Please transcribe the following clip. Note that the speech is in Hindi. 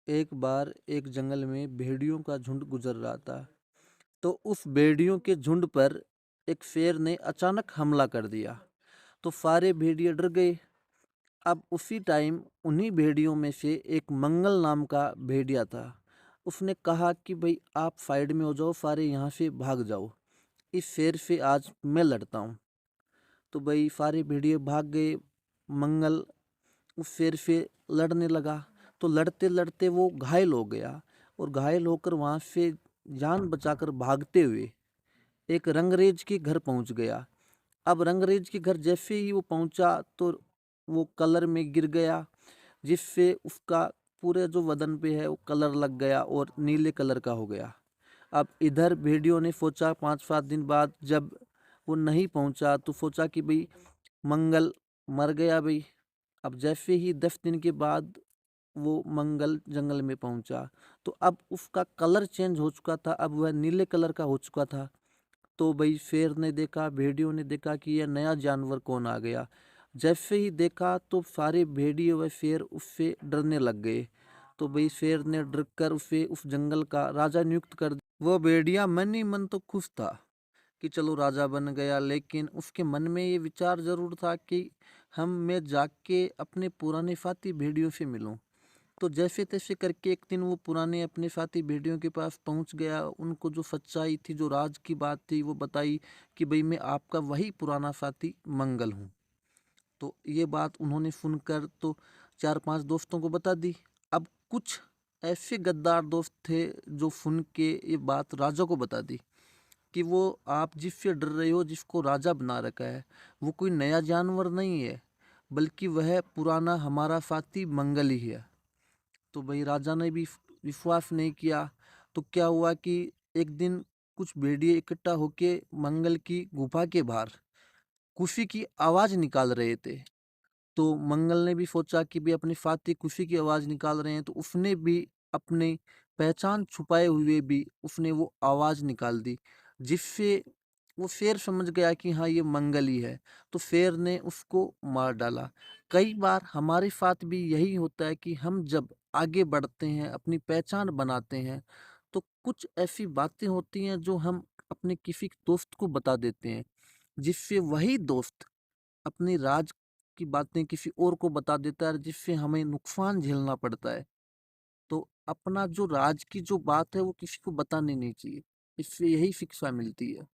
एक बार एक जंगल में भेड़ियों का झुंड गुजर रहा था। तो उस भेड़ियों के झुंड पर एक शेर ने अचानक हमला कर दिया। तो सारे भेड़िए डर गए। अब उसी टाइम उन्हीं भेड़ियों में से एक मंगल नाम का भेड़िया था। उसने कहा कि भाई आप साइड में हो जाओ, सारे यहाँ से भाग जाओ, इस शेर से आज मैं लड़ता हूँ। तो भाई सारे भेड़िए भाग गए। मंगल उस शेर से लड़ने लगा। तो लड़ते लड़ते वो घायल हो गया और घायल होकर वहाँ से जान बचाकर भागते हुए एक रंगरेज के घर पहुँच गया। अब रंगरेज के घर जैसे ही वो पहुँचा तो वो कलर में गिर गया, जिससे उसका पूरे जो बदन पे है वो कलर लग गया और नीले कलर का हो गया। अब इधर भेड़ियों ने सोचा 5-7 दिन बाद जब वो नहीं पहुँचा तो सोचा कि भाई मंगल मर गया भाई। अब जैसे ही 10 दिन के बाद वो मंगल जंगल में पहुंचा तो अब उसका कलर चेंज हो चुका था, अब वह नीले कलर का हो चुका था। तो भाई शेर ने देखा, भेड़ियों ने देखा कि यह नया जानवर कौन आ गया। जैसे ही देखा तो सारे भेड़िए व शेर उससे डरने लग गए। तो भाई शेर ने डर कर उसे उस जंगल का राजा नियुक्त कर दिया। वो भेड़िया मन ही मन तो खुश था कि चलो राजा बन गया, लेकिन उसके मन में ये विचार जरूर था कि मैं जाके अपने पुराने साथी भेड़ियों से मिलूं। तो जैसे तैसे करके एक दिन वो पुराने अपने साथी भेड़ियों के पास पहुंच गया। उनको जो सच्चाई थी, जो राज की बात थी, वो बताई कि भाई मैं आपका वही पुराना साथी मंगल हूँ। तो ये बात उन्होंने सुनकर तो 4-5 दोस्तों को बता दी। अब कुछ ऐसे गद्दार दोस्त थे जो सुन के ये बात राजा को बता दी कि वो आप जिससे डर रहे हो, जिसको राजा बना रखा है, वो कोई नया जानवर नहीं है, बल्कि वह पुराना हमारा साथी मंगल ही है। तो भाई राजा ने भी विश्वास नहीं किया। तो क्या हुआ कि एक दिन कुछ भेड़िए इकट्ठा होके मंगल की गुफा के बाहर खुशी की आवाज निकाल रहे थे। तो मंगल ने भी सोचा कि भी अपने साथी खुशी की आवाज निकाल रहे हैं, तो उसने भी अपनी पहचान छुपाए हुए भी उसने वो आवाज निकाल दी, जिससे वो शेर समझ गया कि हाँ ये मंगल ही है। तो शेर ने उसको मार डाला। कई बार हमारे साथ भी यही होता है कि हम जब आगे बढ़ते हैं, अपनी पहचान बनाते हैं, तो कुछ ऐसी बातें होती हैं जो हम अपने किसी दोस्त को बता देते हैं, जिससे वही दोस्त अपनी राज की बातें किसी और को बता देता है, जिससे हमें नुकसान झेलना पड़ता है। तो अपना जो राज की जो बात है वो किसी को बतानी नहीं चाहिए। इससे यही शिक्षा मिलती है।